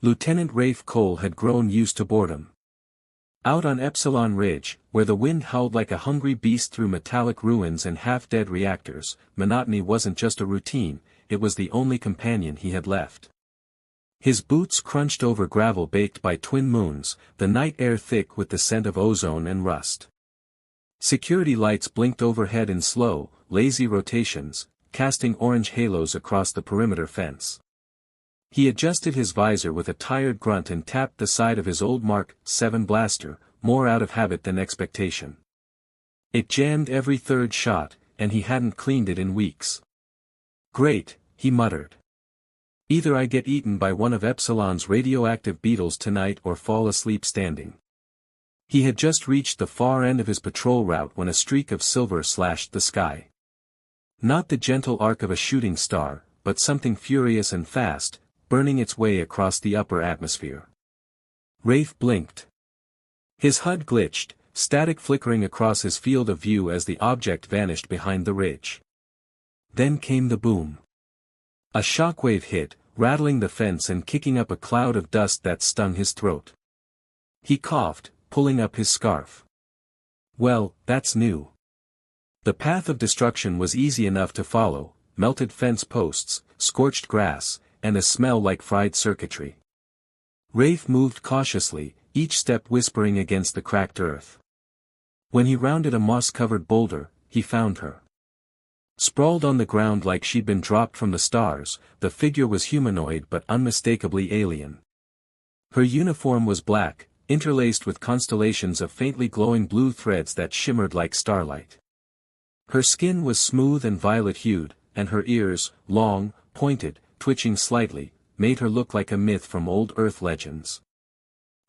Lieutenant Rafe Cole had grown used to boredom. Out on Epsilon Ridge, where the wind howled like a hungry beast through metallic ruins and half-dead reactors, monotony wasn't just a routine, it was the only companion he had left. His boots crunched over gravel baked by twin moons, the night air thick with the scent of ozone and rust. Security lights blinked overhead in slow, lazy rotations, casting orange halos across the perimeter fence. He adjusted his visor with a tired grunt and tapped the side of his old Mark 7 blaster, more out of habit than expectation. It jammed every third shot, and he hadn't cleaned it in weeks. "Great," he muttered. "Either I get eaten by one of Epsilon's radioactive beetles tonight or fall asleep standing." He had just reached the far end of his patrol route when a streak of silver slashed the sky. Not the gentle arc of a shooting star, but something furious and fast, burning its way across the upper atmosphere. Rafe blinked. His HUD glitched, static flickering across his field of view as the object vanished behind the ridge. Then came the boom. A shockwave hit, rattling the fence and kicking up a cloud of dust that stung his throat. He coughed, pulling up his scarf. "Well, that's new." The path of destruction was easy enough to follow: melted fence posts, scorched grass, and a smell like fried circuitry. Rafe moved cautiously, each step whispering against the cracked earth. When he rounded a moss-covered boulder, he found her. Sprawled on the ground like she'd been dropped from the stars, the figure was humanoid but unmistakably alien. Her uniform was black, interlaced with constellations of faintly glowing blue threads that shimmered like starlight. Her skin was smooth and violet-hued, and her ears, long, pointed, twitching slightly, made her look like a myth from old Earth legends.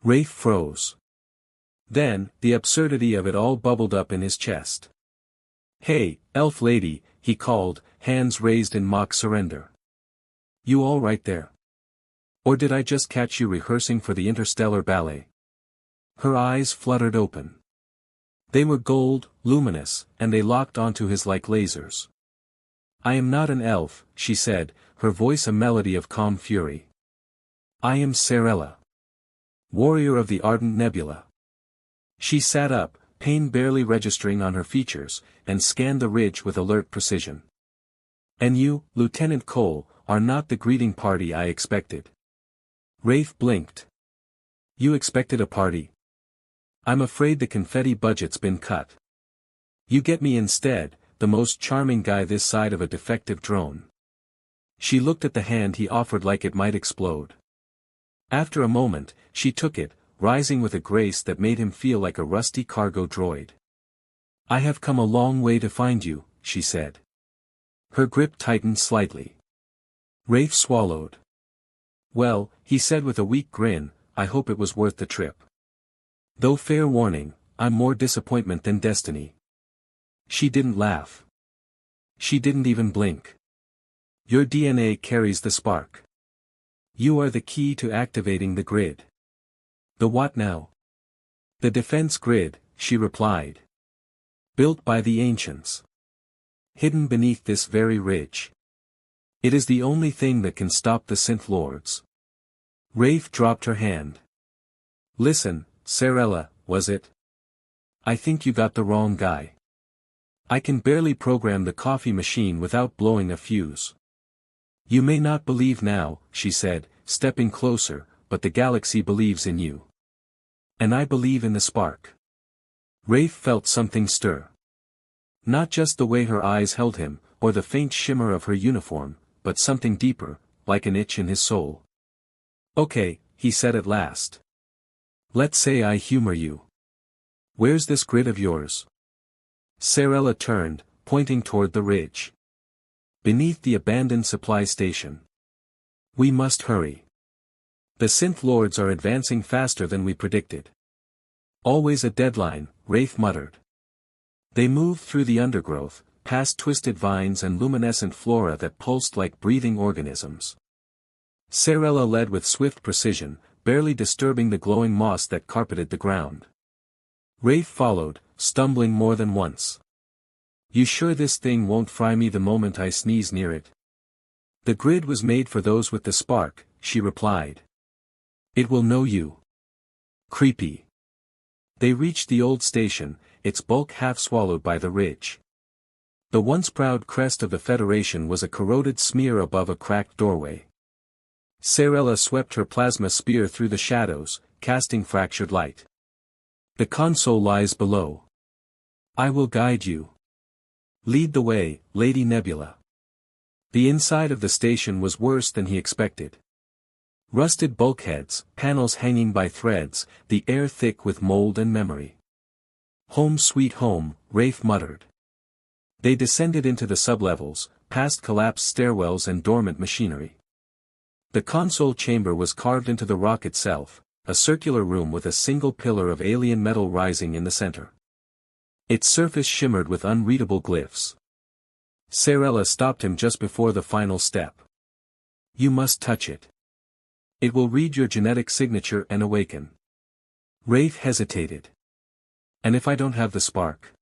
Rafe froze. Then, the absurdity of it all bubbled up in his chest. "Hey, elf lady," he called, hands raised in mock surrender. "You all right there? Or did I just catch you rehearsing for the interstellar ballet?" Her eyes fluttered open. They were gold, luminous, and they locked onto his like lasers. "I am not an elf," she said, her voice a melody of calm fury. "I am Sarella, warrior of the Ardent Nebula." She sat up, pain barely registering on her features, and scanned the ridge with alert precision. "And you, Lieutenant Cole, are not the greeting party I expected." Rafe blinked. "You expected a party? I'm afraid the confetti budget's been cut. You get me instead, the most charming guy this side of a defective drone." She looked at the hand he offered like it might explode. After a moment, she took it, rising with a grace that made him feel like a rusty cargo droid. "I have come a long way to find you," she said. Her grip tightened slightly. Rafe swallowed. "Well," he said with a weak grin, "I hope it was worth the trip. Though fair warning, I'm more disappointment than destiny." She didn't laugh. She didn't even blink. "Your DNA carries the spark. You are the key to activating the grid." "The what now?" "The defense grid," she replied. "Built by the ancients. Hidden beneath this very ridge. It is the only thing that can stop the synth lords." Rafe dropped her hand. "Listen, Sarella, was it? I think you got the wrong guy. I can barely program the coffee machine without blowing a fuse." "You may not believe now," she said, stepping closer, "but the galaxy believes in you. And I believe in the spark." Rafe felt something stir. Not just the way her eyes held him, or the faint shimmer of her uniform, but something deeper, like an itch in his soul. "Okay," he said at last. "Let's say I humor you. Where's this grid of yours?" Sarella turned, pointing toward the ridge. "Beneath the abandoned supply station. We must hurry. The synth lords are advancing faster than we predicted." "Always a deadline," Rafe muttered. They moved through the undergrowth, past twisted vines and luminescent flora that pulsed like breathing organisms. Sarella led with swift precision, barely disturbing the glowing moss that carpeted the ground. Rafe followed, stumbling more than once. "You sure this thing won't fry me the moment I sneeze near it?" "The grid was made for those with the spark," she replied. It will know you. Creepy. They reached the old station, its bulk half swallowed by the ridge. The once proud crest of the Federation was a corroded smear above a cracked doorway. Sarella swept her plasma spear through the shadows, casting fractured light. The console lies below. I will guide you. Lead the way, Lady Nebula. The inside of the station was worse than he expected. Rusted bulkheads, panels hanging by threads, the air thick with mold and memory. Home sweet home, Rafe muttered. They descended into the sublevels, past collapsed stairwells and dormant machinery. The console chamber was carved into the rock itself, a circular room with a single pillar of alien metal rising in the center. Its surface shimmered with unreadable glyphs. Sarella stopped him just before the final step. You must touch it. It will read your genetic signature and awaken. Rafe hesitated. And if I don't have the spark?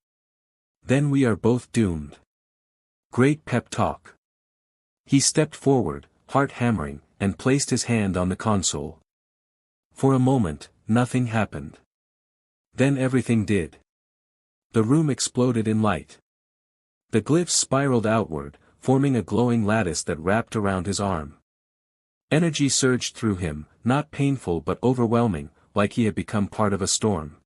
Then we are both doomed. Great pep talk. He stepped forward, heart hammering, and placed his hand on the console. For a moment, nothing happened. Then everything did. The room exploded in light. The glyphs spiraled outward, forming a glowing lattice that wrapped around his arm. Energy surged through him, not painful but overwhelming, like he had become part of a storm.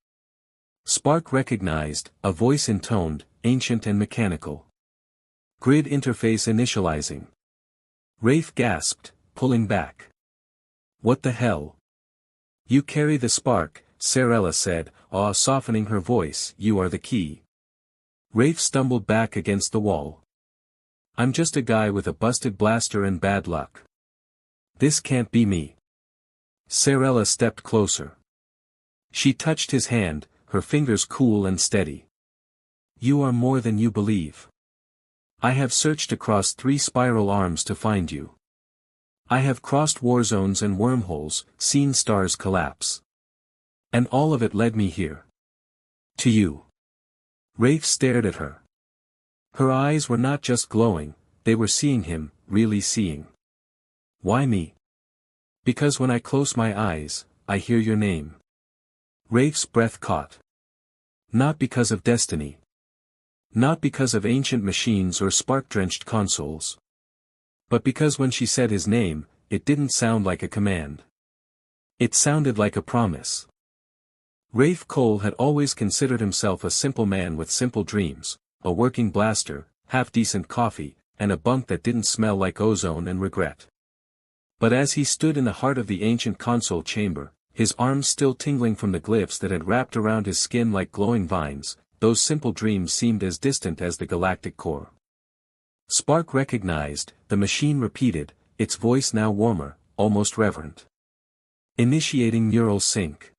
Spark recognized, a voice intoned, ancient and mechanical. Grid interface initializing. Rafe gasped, pulling back. What the hell? You carry the spark, Sarella said, awe softening her voice. You are the key. Rafe stumbled back against the wall. I'm just a guy with a busted blaster and bad luck. This can't be me. Sarella stepped closer. She touched his hand, her fingers cool and steady. You are more than you believe. I have searched across 3 spiral arms to find you. I have crossed war zones and wormholes, seen stars collapse. And all of it led me here. To you. Rafe stared at her. Her eyes were not just glowing, they were seeing him, really seeing. Why me? Because when I close my eyes, I hear your name. Rafe's breath caught. Not because of destiny. Not because of ancient machines or spark-drenched consoles. But because when she said his name, it didn't sound like a command. It sounded like a promise. Rafe Cole had always considered himself a simple man with simple dreams, a working blaster, half-decent coffee, and a bunk that didn't smell like ozone and regret. But as he stood in the heart of the ancient console chamber, his arms still tingling from the glyphs that had wrapped around his skin like glowing vines, those simple dreams seemed as distant as the galactic core. Spark recognized, the machine repeated, its voice now warmer, almost reverent. Initiating neural sync.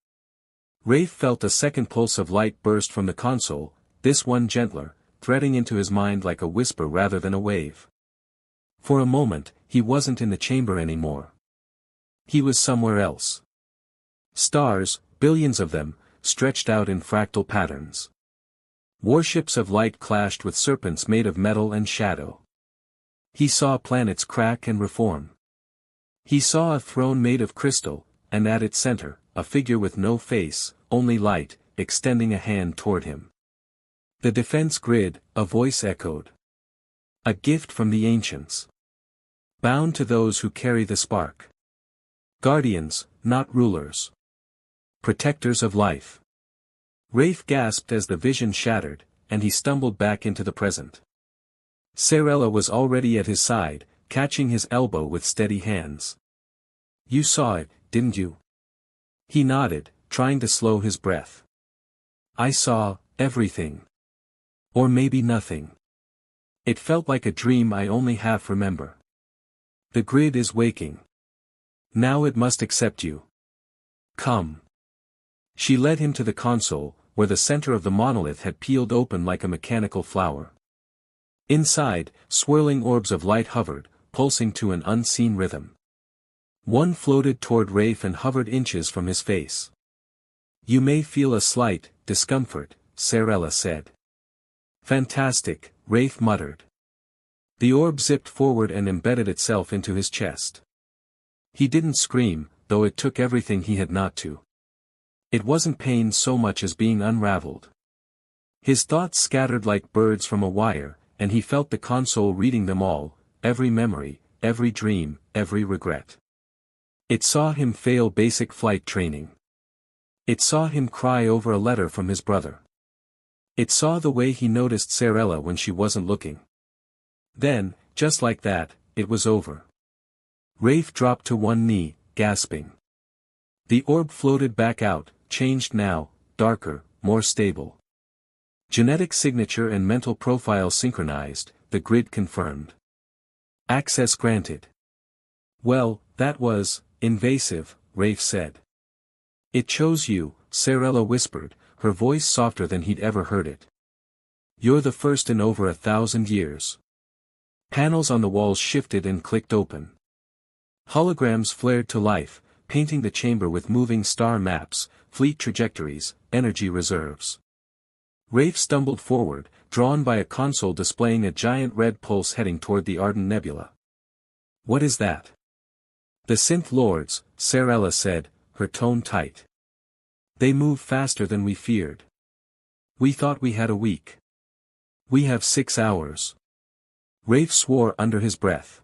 Rafe felt a second pulse of light burst from the console, this one gentler, threading into his mind like a whisper rather than a wave. For a moment, he wasn't in the chamber anymore. He was somewhere else. Stars, billions of them, stretched out in fractal patterns. Warships of light clashed with serpents made of metal and shadow. He saw planets crack and reform. He saw a throne made of crystal, and at its center, a figure with no face, only light, extending a hand toward him. The defense grid, a voice echoed. A gift from the ancients. Bound to those who carry the spark. Guardians, not rulers. Protectors of life. Rafe gasped as the vision shattered, and he stumbled back into the present. Sarella was already at his side, catching his elbow with steady hands. You saw it, didn't you? He nodded, trying to slow his breath. I saw everything. Or maybe nothing. It felt like a dream I only half remember. The grid is waking. Now it must accept you. Come. She led him to the console, where the center of the monolith had peeled open like a mechanical flower. Inside, swirling orbs of light hovered, pulsing to an unseen rhythm. One floated toward Rafe and hovered inches from his face. You may feel a slight discomfort, Sarella said. Fantastic, Rafe muttered. The orb zipped forward and embedded itself into his chest. He didn't scream, though it took everything he had not to. It wasn't pain so much as being unraveled. His thoughts scattered like birds from a wire, and he felt the console reading them all, every memory, every dream, every regret. It saw him fail basic flight training. It saw him cry over a letter from his brother. It saw the way he noticed Sarella when she wasn't looking. Then, just like that, it was over. Rafe dropped to one knee, gasping. The orb floated back out, changed now, darker, more stable. Genetic signature and mental profile synchronized, the grid confirmed. Access granted. Well, that was invasive, Rafe said. It chose you, Sarella whispered, her voice softer than he'd ever heard it. You're the first in over 1,000 years. Panels on the walls shifted and clicked open. Holograms flared to life, painting the chamber with moving star maps, fleet trajectories, energy reserves. Rafe stumbled forward, drawn by a console displaying a giant red pulse heading toward the Arden Nebula. What is that? The Synth Lords, Sarella said, her tone tight. They move faster than we feared. We thought we had a week. We have 6 hours. Rafe swore under his breath.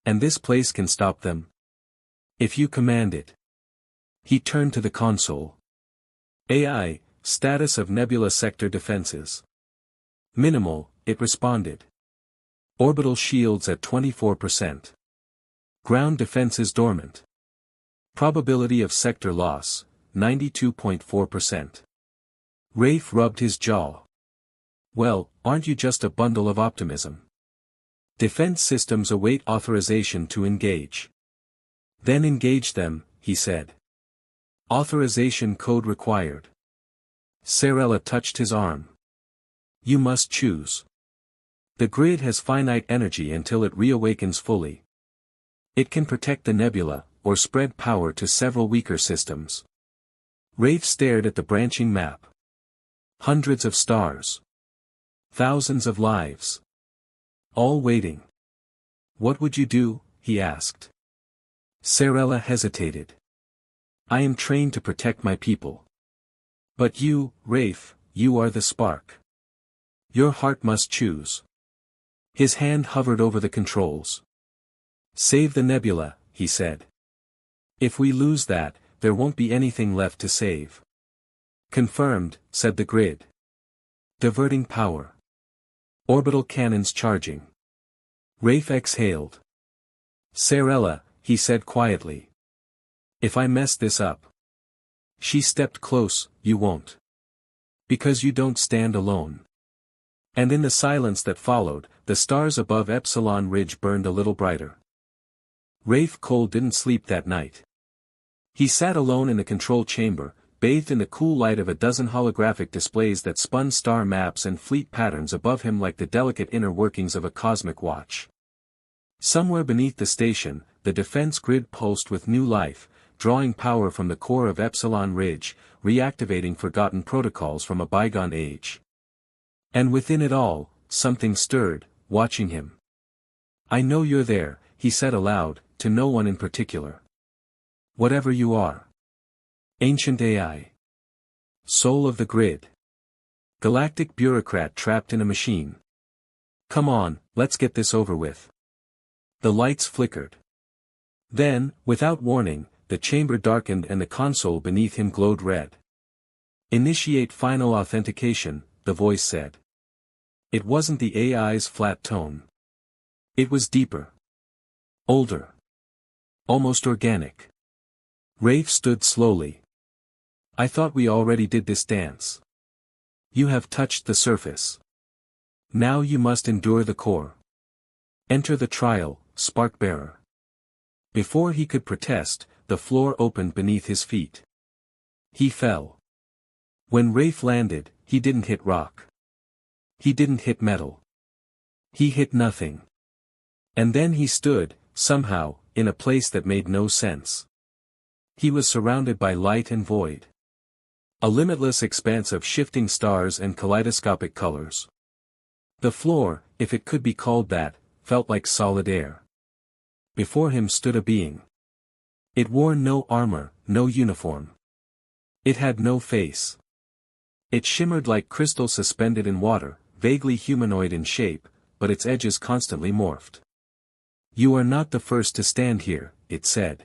And this place can stop them? If you command it. He turned to the console. AI, status of Nebula Sector defenses. Minimal, it responded. Orbital shields at 24%. Ground defenses dormant. Probability of sector loss, 92.4%. Rafe rubbed his jaw. Well, aren't you just a bundle of optimism? Defense systems await authorization to engage. Then engage them, he said. Authorization code required. Sarella touched his arm. You must choose. The grid has finite energy until it reawakens fully. It can protect the nebula, or spread power to several weaker systems. Rafe stared at the branching map. Hundreds of stars. Thousands of lives. All waiting. What would you do? He asked. Sarella hesitated. I am trained to protect my people. But you, Rafe, you are the spark. Your heart must choose. His hand hovered over the controls. Save the nebula, he said. If we lose that, there won't be anything left to save. Confirmed, said the grid. Diverting power. Orbital cannons charging. Rafe exhaled. Sarella, he said quietly. If I mess this up. She stepped close, you won't. Because you don't stand alone. And in the silence that followed, the stars above Epsilon Ridge burned a little brighter. Rafe Cole didn't sleep that night. He sat alone in the control chamber, bathed in the cool light of a dozen holographic displays that spun star maps and fleet patterns above him like the delicate inner workings of a cosmic watch. Somewhere beneath the station, the defense grid pulsed with new life, drawing power from the core of Epsilon Ridge, reactivating forgotten protocols from a bygone age. And within it all, something stirred, watching him. I know you're there, he said aloud, to no one in particular. Whatever you are. Ancient AI. Soul of the grid. Galactic bureaucrat trapped in a machine. Come on, let's get this over with. The lights flickered. Then, without warning, the chamber darkened and the console beneath him glowed red. Initiate final authentication, the voice said. It wasn't the AI's flat tone. It was deeper. Older. Almost organic. Rafe stood slowly. I thought we already did this dance. You have touched the surface. Now you must endure the core. Enter the trial, Spark-bearer. Before he could protest, the floor opened beneath his feet. He fell. When Rafe landed, he didn't hit rock. He didn't hit metal. He hit nothing. And then he stood, somehow, in a place that made no sense. He was surrounded by light and void. A limitless expanse of shifting stars and kaleidoscopic colors. The floor, if it could be called that, felt like solid air. Before him stood a being. It wore no armor, no uniform. It had no face. It shimmered like crystal suspended in water, vaguely humanoid in shape, but its edges constantly morphed. You are not the first to stand here, it said.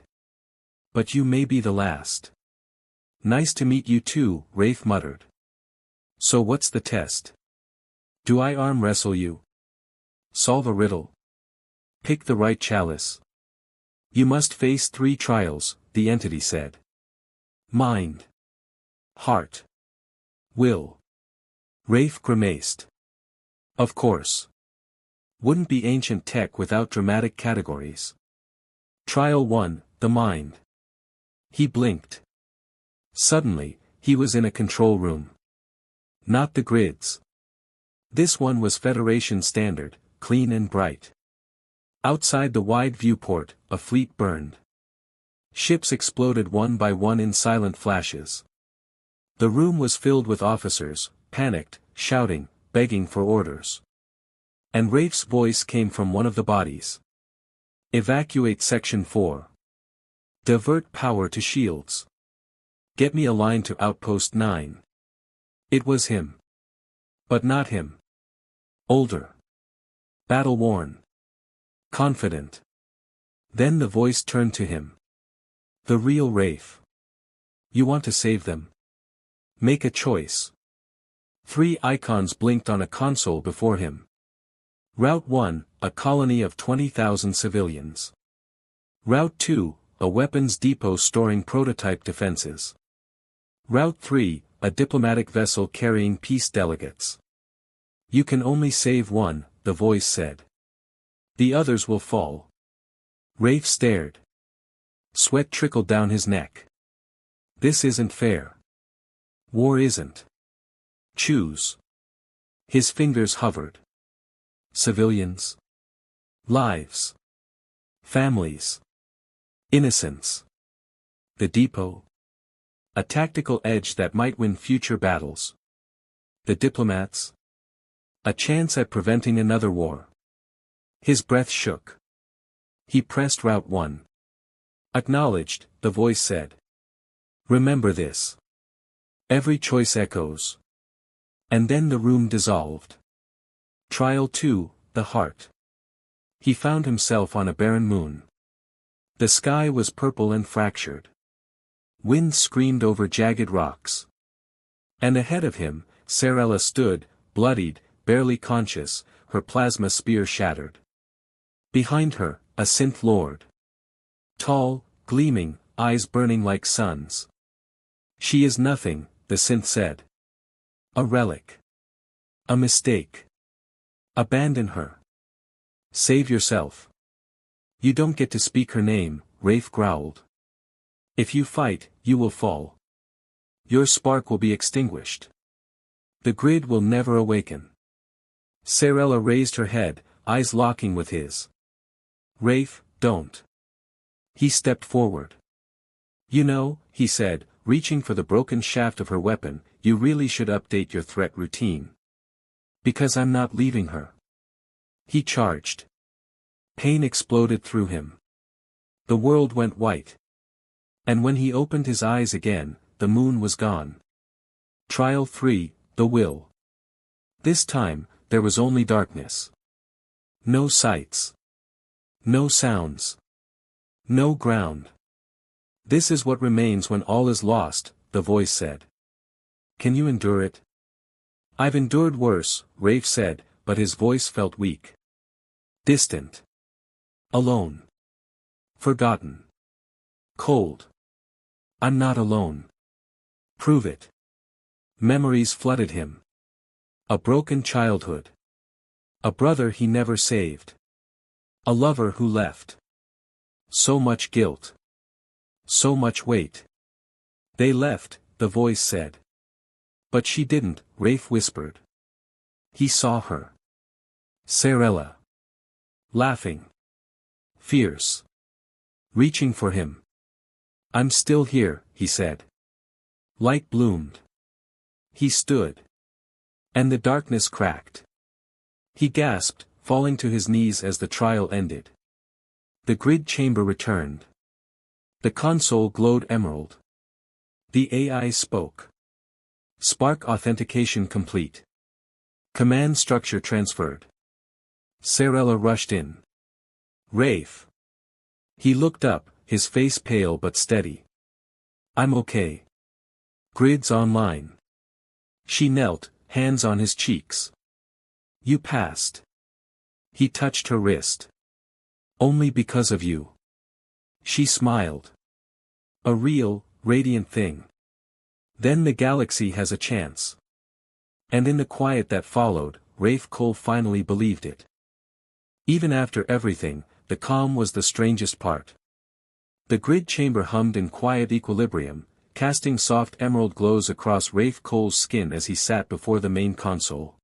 But you may be the last. Nice to meet you too, Rafe muttered. So what's the test? Do I arm wrestle you? Solve a riddle? Pick the right chalice. You must face 3 trials, the entity said. Mind. Heart. Will. Rafe grimaced. Of course. Wouldn't be ancient tech without dramatic categories. Trial 1, the mind. He blinked. Suddenly, he was in a control room. Not the grids. This one was Federation standard, clean and bright. Outside the wide viewport, a fleet burned. Ships exploded one by one in silent flashes. The room was filled with officers, panicked, shouting, begging for orders. And Rafe's voice came from one of the bodies. Evacuate Section 4. Divert power to shields. Get me a line to Outpost 9. It was him. But not him. Older. Battle-worn. Confident. Then the voice turned to him. The real Rafe. You want to save them? Make a choice. 3 icons blinked on a console before him. Route 1, a colony of 20,000 civilians. Route 2, a weapons depot storing prototype defenses. Route 3, a diplomatic vessel carrying peace delegates. You can only save one, the voice said. The others will fall. Rafe stared. Sweat trickled down his neck. This isn't fair. War isn't. Choose. His fingers hovered. Civilians. Lives. Families. Innocence. The depot. A tactical edge that might win future battles. The diplomats. A chance at preventing another war. His breath shook. He pressed Route 1. Acknowledged, the voice said. Remember this. Every choice echoes. And then the room dissolved. Trial 2, the heart. He found himself on a barren moon. The sky was purple and fractured. Wind screamed over jagged rocks. And ahead of him, Sarella stood, bloodied, barely conscious, her plasma spear shattered. Behind her, a synth lord. Tall, gleaming, eyes burning like suns. She is nothing, the synth said. A relic. A mistake. Abandon her. Save yourself. You don't get to speak her name, Rafe growled. If you fight, you will fall. Your spark will be extinguished. The grid will never awaken. Sarella raised her head, eyes locking with his. Rafe, don't. He stepped forward. You know, he said, reaching for the broken shaft of her weapon, you really should update your threat routine. Because I'm not leaving her. He charged. Pain exploded through him. The world went white. And when he opened his eyes again, the moon was gone. Trial 3, the will. This time, there was only darkness. No sights. No sounds. No ground. This is what remains when all is lost, the voice said. Can you endure it? I've endured worse, Rafe said, but his voice felt weak. Distant. Alone. Forgotten. Cold. I'm not alone. Prove it. Memories flooded him. A broken childhood. A brother he never saved. A lover who left. So much guilt. So much weight. They left, the voice said. But she didn't, Rafe whispered. He saw her. Sarella. Laughing. Fierce. Reaching for him. I'm still here, he said. Light bloomed. He stood. And the darkness cracked. He gasped, falling to his knees as the trial ended. The grid chamber returned. The console glowed emerald. The AI spoke. Spark authentication complete. Command structure transferred. Sarella rushed in. Rafe. He looked up, his face pale but steady. I'm okay. Grids online. She knelt, hands on his cheeks. You passed. He touched her wrist. Only because of you. She smiled. A real, radiant thing. Then the galaxy has a chance. And in the quiet that followed, Rafe Cole finally believed it. Even after everything, the calm was the strangest part. The grid chamber hummed in quiet equilibrium, casting soft emerald glows across Rafe Cole's skin as he sat before the main console.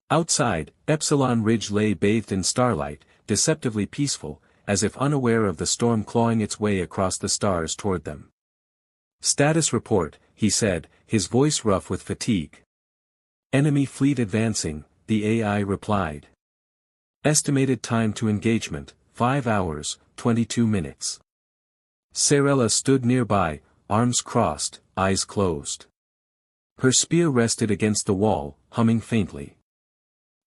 Outside, Epsilon Ridge lay bathed in starlight, deceptively peaceful, as if unaware of the storm clawing its way across the stars toward them. Status report, he said, his voice rough with fatigue. Enemy fleet advancing, the AI replied. Estimated time to engagement, 5 hours, 22 minutes. Sarella stood nearby, arms crossed, eyes closed. Her spear rested against the wall, humming faintly.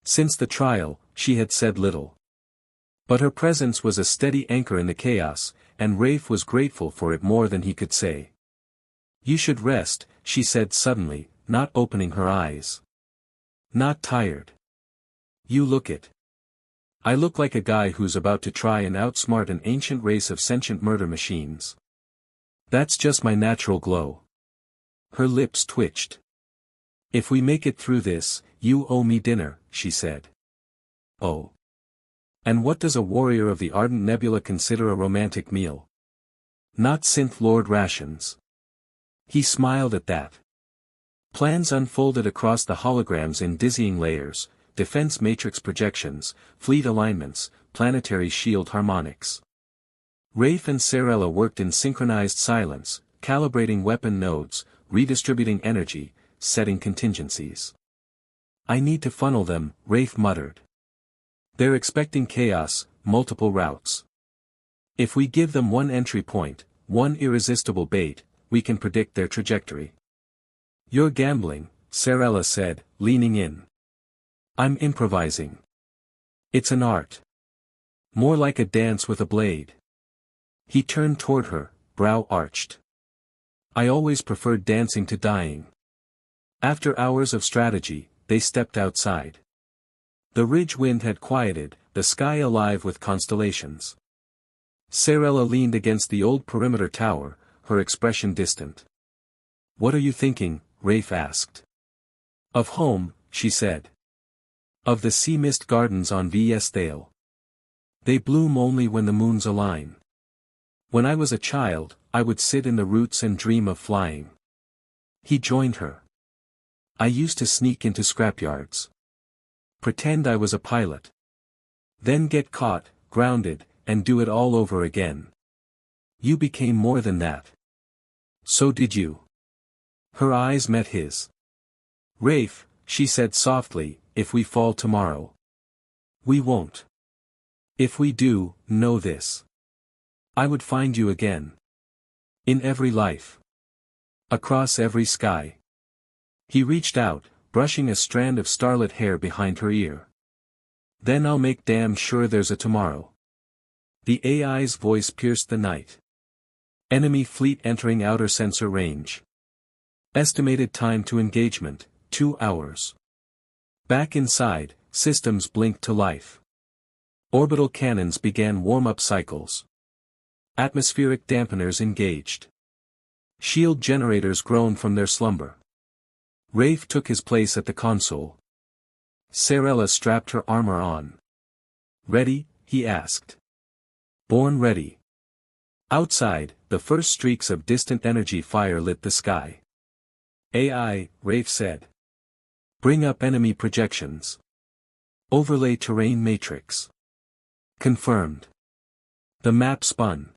Since the trial, she had said little. But her presence was a steady anchor in the chaos, and Rafe was grateful for it more than he could say. You should rest, she said suddenly, not opening her eyes. Not tired. You look it. I look like a guy who's about to try and outsmart an ancient race of sentient murder machines. That's just my natural glow. Her lips twitched. If we make it through this, you owe me dinner, she said. Oh. And what does a warrior of the Ardent Nebula consider a romantic meal? Not Synth Lord rations. He smiled at that. Plans unfolded across the holograms in dizzying layers, defense matrix projections, fleet alignments, planetary shield harmonics. Rafe and Sarella worked in synchronized silence, calibrating weapon nodes, redistributing energy, setting contingencies. I need to funnel them, Rafe muttered. They're expecting chaos, multiple routes. If we give them one entry point, one irresistible bait, we can predict their trajectory. You're gambling, Sarella said, leaning in. I'm improvising. It's an art. More like a dance with a blade. He turned toward her, brow arched. I always preferred dancing to dying. After hours of strategy, they stepped outside. The ridge wind had quieted, the sky alive with constellations. Sarella leaned against the old perimeter tower, her expression distant. What are you thinking? Rafe asked. Of home, she said. Of the sea mist gardens on VS Thale. They bloom only when the moons align. When I was a child, I would sit in the roots and dream of flying. He joined her. I used to sneak into scrapyards. Pretend I was a pilot. Then get caught, grounded, and do it all over again. You became more than that. So did you. Her eyes met his. Rafe, she said softly, if we fall tomorrow. We won't. If we do, know this. I would find you again. In every life. Across every sky. He reached out, brushing a strand of starlit hair behind her ear. Then I'll make damn sure there's a tomorrow. The AI's voice pierced the night. Enemy fleet entering outer sensor range. Estimated time to engagement, 2 hours. Back inside, systems blinked to life. Orbital cannons began warm-up cycles. Atmospheric dampeners engaged. Shield generators groaned from their slumber. Rafe took his place at the console. Sarella strapped her armor on. Ready? He asked. Born ready. Outside, the first streaks of distant energy fire lit the sky. AI, Rafe said. Bring up enemy projections. Overlay terrain matrix. Confirmed. The map spun.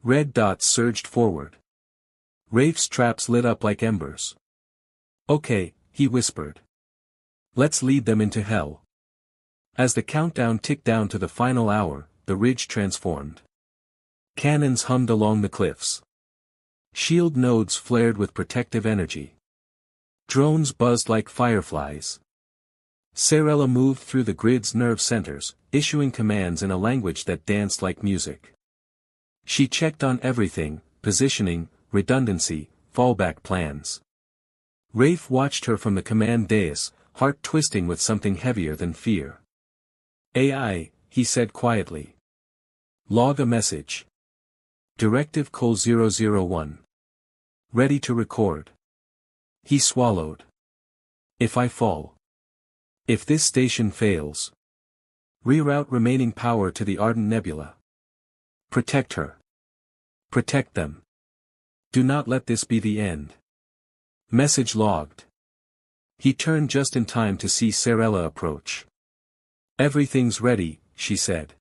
Red dots surged forward. Rafe's traps lit up like embers. Okay, he whispered. Let's lead them into hell. As the countdown ticked down to the final hour, the ridge transformed. Cannons hummed along the cliffs. Shield nodes flared with protective energy. Drones buzzed like fireflies. Sarella moved through the grid's nerve centers, issuing commands in a language that danced like music. She checked on everything: positioning, redundancy, fallback plans. Rafe watched her from the command dais, heart twisting with something heavier than fear. "AI," he said quietly. "Log a message. Directive Col 001. Ready to record." He swallowed. "If I fall. If this station fails. Reroute remaining power to the Ardent Nebula. Protect her. Protect them. Do not let this be the end." Message logged. He turned just in time to see Sarella approach. "Everything's ready," she said.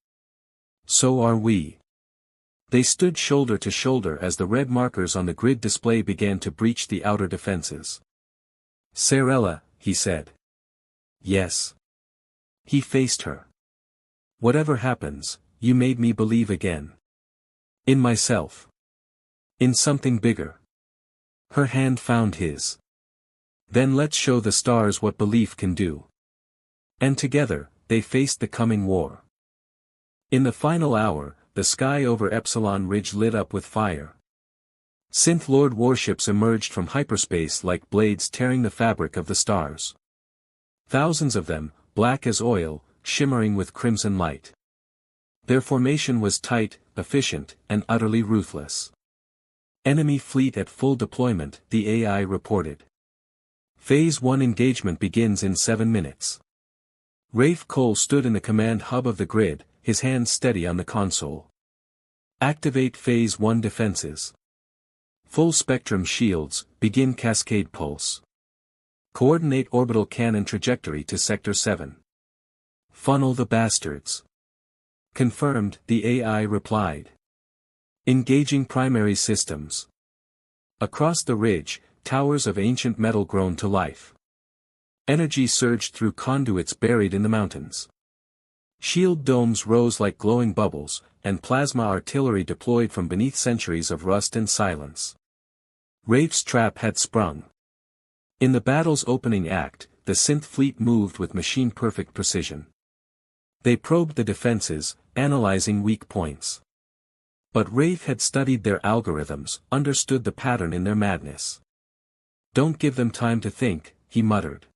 "So are we." They stood shoulder to shoulder as the red markers on the grid display began to breach the outer defenses. "Sarella," he said. "Yes." He faced her. "Whatever happens, you made me believe again. In myself. In something bigger." Her hand found his. "Then let's show the stars what belief can do." And together, they faced the coming war. In the final hour, the sky over Epsilon Ridge lit up with fire. Synth Lord warships emerged from hyperspace like blades tearing the fabric of the stars. Thousands of them, black as oil, shimmering with crimson light. Their formation was tight, efficient, and utterly ruthless. "Enemy fleet at full deployment," the AI reported. Phase 1 engagement begins in 7 minutes. Rafe Cole stood in the command hub of the grid, his hands steady on the console. "Activate Phase 1 defenses. Full spectrum shields, begin cascade pulse. Coordinate orbital cannon trajectory to Sector 7. Funnel the bastards." "Confirmed," the AI replied. Engaging primary systems. Across the ridge, towers of ancient metal grown to life. Energy surged through conduits buried in the mountains. Shield domes rose like glowing bubbles, and plasma artillery deployed from beneath centuries of rust and silence. Rafe's trap had sprung. In the battle's opening act, the synth fleet moved with machine-perfect precision. They probed the defenses, analyzing weak points. But Rafe had studied their algorithms, understood the pattern in their madness. "Don't give them time to think," he muttered.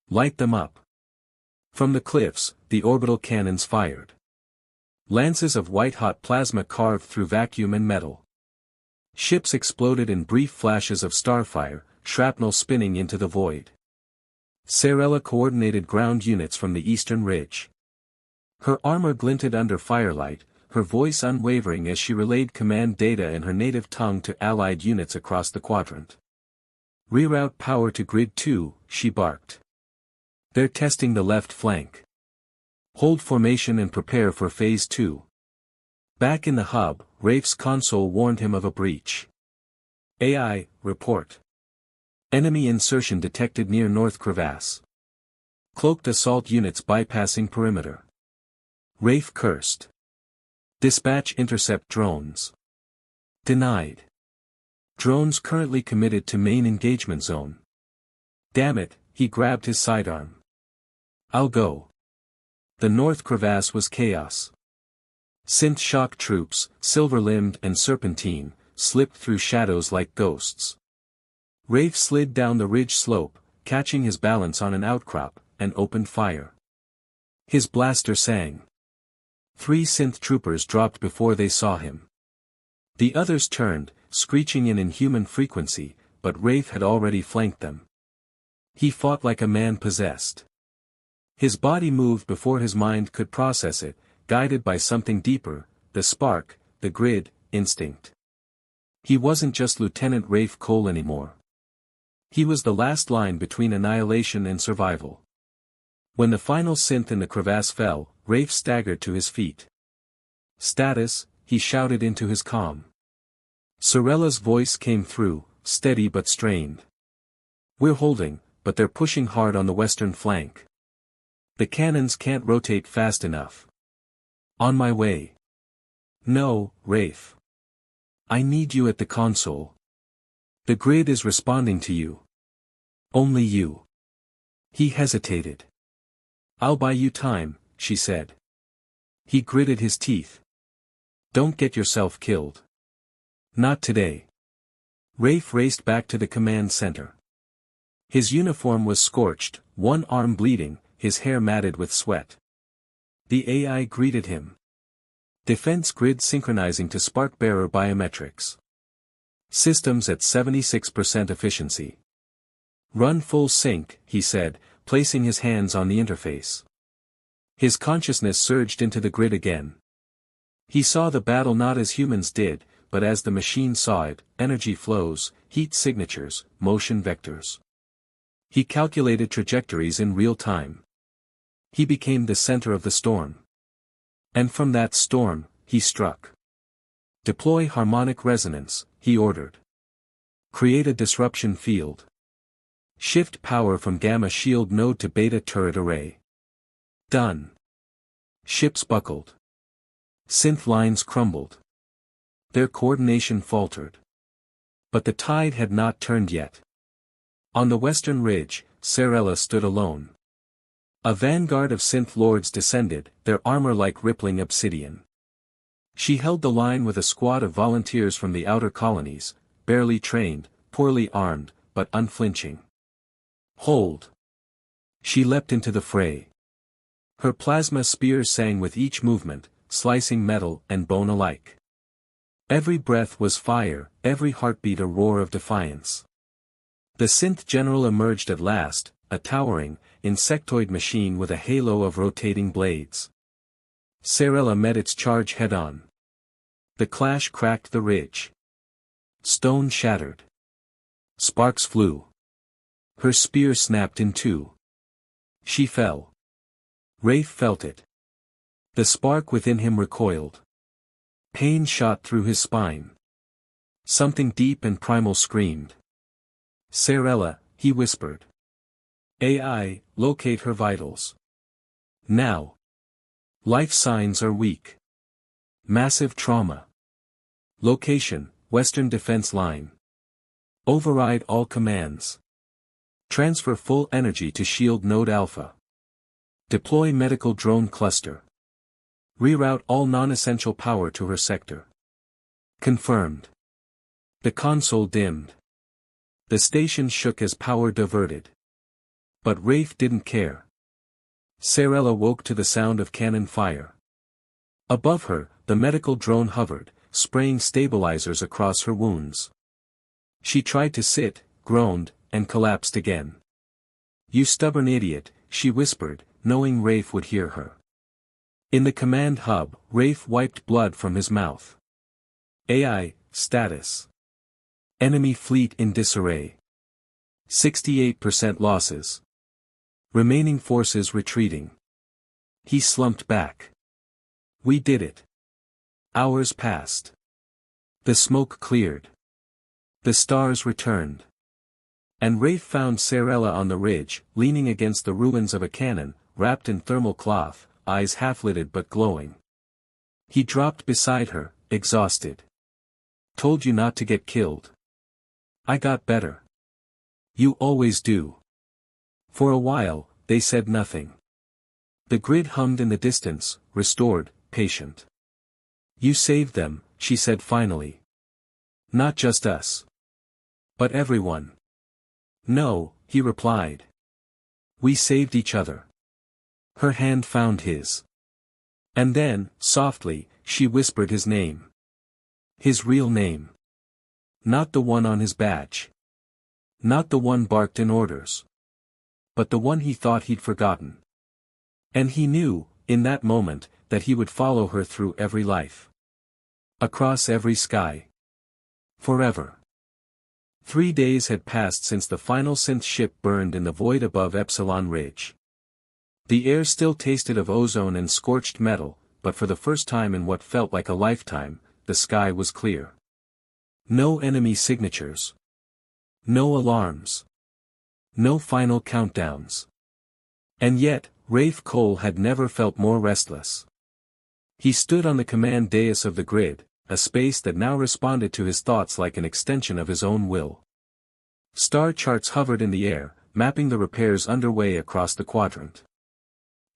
"Light them up." From the cliffs, the orbital cannons fired. Lances of white-hot plasma carved through vacuum and metal. Ships exploded in brief flashes of starfire, shrapnel spinning into the void. Sarella coordinated ground units from the eastern ridge. Her armor glinted under firelight, her voice unwavering as she relayed command data in her native tongue to allied units across the quadrant. "Reroute power to Grid 2, she barked. "They're testing the left flank. Hold formation and prepare for Phase 2. Back in the hub, Rafe's console warned him of a breach. "AI, report. Enemy insertion detected near North Crevasse. Cloaked assault units bypassing perimeter." Rafe cursed. "Dispatch intercept drones." Denied. "Drones currently committed to main engagement zone." Damn it, he grabbed his sidearm. "I'll go." The North Crevasse was chaos. Synth shock troops, silver-limbed and serpentine, slipped through shadows like ghosts. Rafe slid down the ridge slope, catching his balance on an outcrop, and opened fire. His blaster sang. 3 synth troopers dropped before they saw him. The others turned, screeching in inhuman frequency, but Rafe had already flanked them. He fought like a man possessed. His body moved before his mind could process it, guided by something deeper, the spark, the grid, instinct. He wasn't just Lieutenant Rafe Cole anymore. He was the last line between annihilation and survival. When the final synth in the crevasse fell, Rafe staggered to his feet. "Status," he shouted into his comm. Sorella's voice came through, steady but strained. "We're holding, but they're pushing hard on the western flank. The cannons can't rotate fast enough." "On my way." No, Rafe. I need you at the console. The grid is responding to you. Only you. He hesitated. I'll buy you time, she said. He gritted his teeth. Don't get yourself killed. Not today. Rafe raced back to the command center. His uniform was scorched, one arm bleeding, his hair matted with sweat. The AI greeted him. Defense grid synchronizing to spark-bearer biometrics. Systems at 76% efficiency. Run full sync, he said, placing his hands on the interface. His consciousness surged into the grid again. He saw the battle not as humans did, but as the machine saw it: energy flows, heat signatures, motion vectors. He calculated trajectories in real time. He became the center of the storm. And from that storm, he struck. Deploy harmonic resonance, he ordered. Create a disruption field. Shift power from gamma shield node to beta turret array. Done. Ships buckled. Synth lines crumbled. Their coordination faltered. But the tide had not turned yet. On the western ridge, Sarella stood alone. A vanguard of synth lords descended, their armor like rippling obsidian. She held the line with a squad of volunteers from the outer colonies, barely trained, poorly armed, but unflinching. Hold! She leapt into the fray. Her plasma spears sang with each movement, slicing metal and bone alike. Every breath was fire, every heartbeat a roar of defiance. The synth general emerged at last, a towering, insectoid machine with a halo of rotating blades. Sarella met its charge head-on. The clash cracked the ridge. Stone shattered. Sparks flew. Her spear snapped in two. She fell. Rafe felt it. The spark within him recoiled. Pain shot through his spine. Something deep and primal screamed. Sarella, he whispered. AI, locate her vitals. Now. Life signs are weak. Massive trauma. Location, Western Defense Line. Override all commands. Transfer full energy to Shield Node Alpha. Deploy medical drone cluster. Reroute all non-essential power to her sector. Confirmed. The console dimmed. The station shook as power diverted. But Rafe didn't care. Sarella woke to the sound of cannon fire. Above her, the medical drone hovered, spraying stabilizers across her wounds. She tried to sit, groaned, and collapsed again. You stubborn idiot, she whispered, knowing Rafe would hear her. In the command hub, Rafe wiped blood from his mouth. AI, status. Enemy fleet in disarray. 68% losses. Remaining forces retreating. He slumped back. We did it. Hours passed. The smoke cleared. The stars returned. And Rafe found Sarella on the ridge, leaning against the ruins of a cannon, wrapped in thermal cloth, eyes half-lidded but glowing. He dropped beside her, exhausted. Told you not to get killed. I got better. You always do. For a while, they said nothing. The grid hummed in the distance, restored, patient. You saved them, she said finally. Not just us. But everyone. No, he replied. We saved each other. Her hand found his. And then, softly, she whispered his name. His real name. Not the one on his badge. Not the one barked in orders. But the one he thought he'd forgotten. And he knew, in that moment, that he would follow her through every life. Across every sky. Forever. 3 days had passed since the final synth ship burned in the void above Epsilon Ridge. The air still tasted of ozone and scorched metal, but for the first time in what felt like a lifetime, the sky was clear. No enemy signatures. No alarms. No final countdowns. And yet, Rafe Cole had never felt more restless. He stood on the command dais of the grid, a space that now responded to his thoughts like an extension of his own will. Star charts hovered in the air, mapping the repairs underway across the quadrant.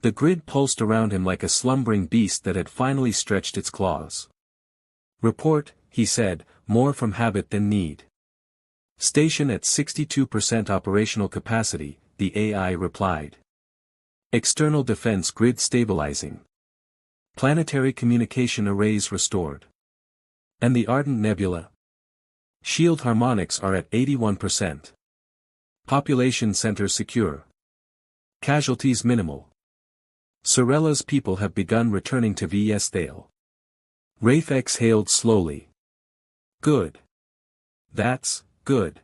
The grid pulsed around him like a slumbering beast that had finally stretched its claws. "Report," he said, more from habit than need. "Station at 62% operational capacity," the AI replied. "External defense grid stabilizing. Planetary communication arrays restored. And the Ardent Nebula? Shield harmonics are at 81%. Population center secure. Casualties minimal. Sorella's people have begun returning to VS Thale." Rafe exhaled slowly. "Good. That's good."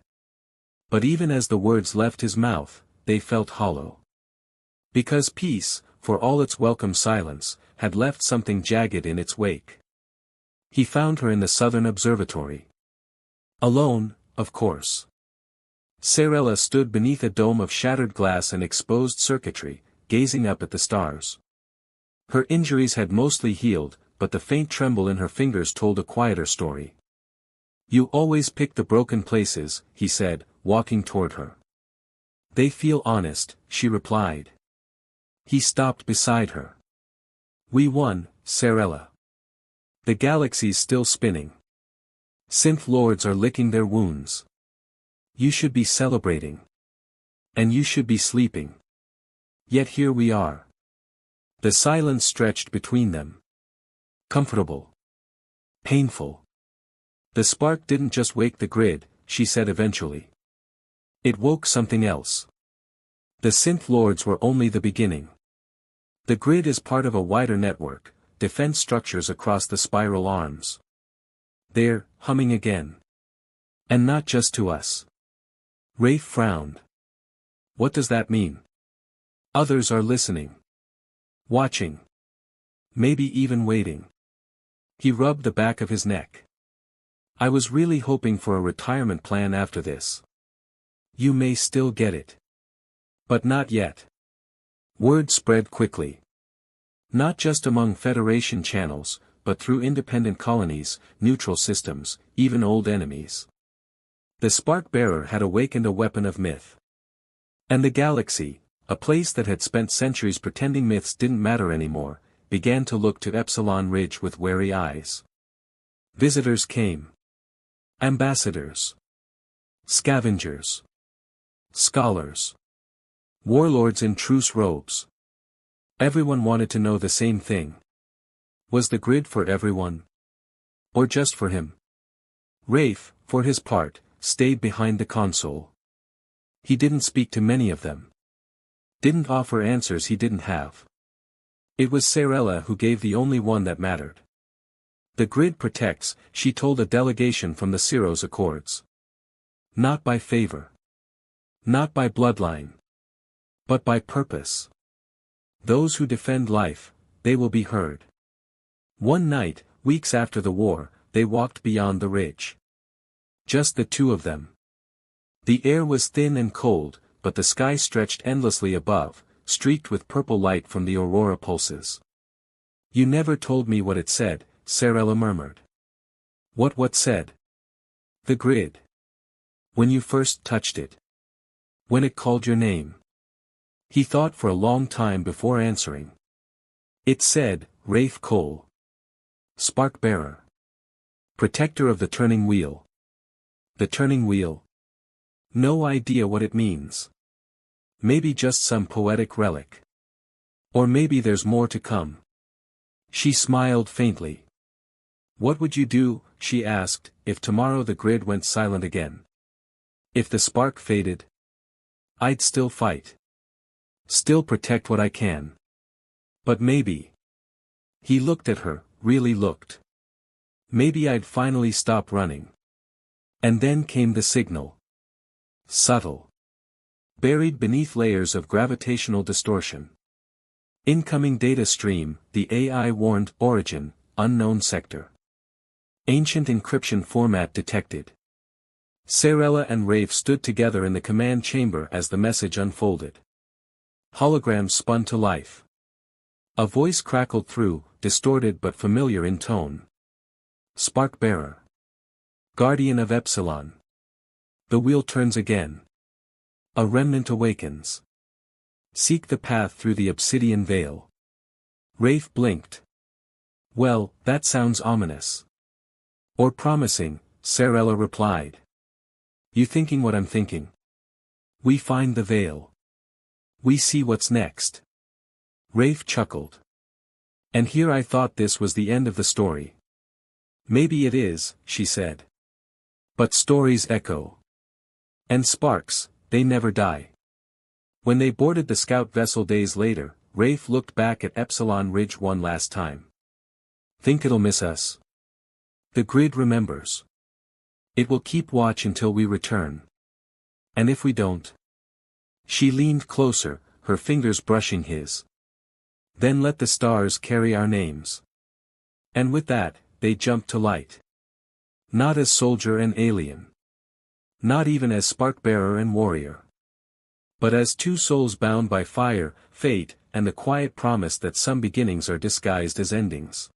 But even as the words left his mouth, they felt hollow. Because peace, for all its welcome silence, had left something jagged in its wake. He found her in the southern observatory. Alone, of course. Sarella stood beneath a dome of shattered glass and exposed circuitry, gazing up at the stars. Her injuries had mostly healed, but the faint tremble in her fingers told a quieter story. "You always pick the broken places," he said, walking toward her. "They feel honest," she replied. He stopped beside her. "We won, Sarella. The galaxy's still spinning. Synth lords are licking their wounds. You should be celebrating. And you should be sleeping. Yet here we are." The silence stretched between them. Comfortable. Painful. "The spark didn't just wake the grid," she said eventually. "It woke something else. The synth lords were only the beginning. The grid is part of a wider network, defense structures across the spiral arms. They're humming again. And not just to us." Rafe frowned. "What does that mean?" "Others are listening. Watching. Maybe even waiting." He rubbed the back of his neck. "I was really hoping for a retirement plan after this. You may still get it. But not yet." Word spread quickly. Not just among Federation channels, but through independent colonies, neutral systems, even old enemies. The spark-bearer had awakened a weapon of myth. And the galaxy, a place that had spent centuries pretending myths didn't matter anymore, began to look to Epsilon Ridge with wary eyes. Visitors came. Ambassadors. Scavengers. Scholars. Warlords in truce robes. Everyone wanted to know the same thing. Was the grid for everyone? Or just for him? Rafe, for his part, stayed behind the console. He didn't speak to many of them. Didn't offer answers he didn't have. It was Sarella who gave the only one that mattered. "The grid protects," she told a delegation from the Ciros Accords. "Not by favor. Not by bloodline. But by purpose. Those who defend life, they will be heard." One night, weeks after the war, they walked beyond the ridge. Just the two of them. The air was thin and cold, but the sky stretched endlessly above, streaked with purple light from the aurora pulses. "You never told me what it said," Sarella murmured. What said?" "The grid. When you first touched it. When it called your name." He thought for a long time before answering. "It said, Rafe Cole. Spark-bearer. Protector of the turning wheel." "The turning wheel?" "No idea what it means. Maybe just some poetic relic. Or maybe there's more to come." She smiled faintly. "What would you do," she asked, "if tomorrow the grid went silent again? If the spark faded?" "I'd still fight. Still protect what I can. But maybe." He looked at her, really looked. "Maybe I'd finally stop running." And then came the signal. Subtle. Buried beneath layers of gravitational distortion. "Incoming data stream," the AI warned. "Origin, unknown sector. Ancient encryption format detected." Sarella and Rafe stood together in the command chamber as the message unfolded. Holograms spun to life. A voice crackled through, distorted but familiar in tone. Spark-bearer. Guardian of Epsilon. The wheel turns again. A remnant awakens. Seek the path through the obsidian veil. Rafe blinked. Well, that sounds ominous. Or promising, Sarella replied. You thinking what I'm thinking? We find the veil. We see what's next. Rafe chuckled. And here I thought this was the end of the story. Maybe it is, she said. But stories echo. And sparks, they never die. When they boarded the scout vessel days later, Rafe looked back at Epsilon Ridge one last time. Think it'll miss us? The grid remembers. It will keep watch until we return. And if we don't? She leaned closer, her fingers brushing his. Then let the stars carry our names. And with that, they jumped to light. Not as soldier and alien. Not even as spark-bearer and warrior. But as two souls bound by fire, fate, and the quiet promise that some beginnings are disguised as endings.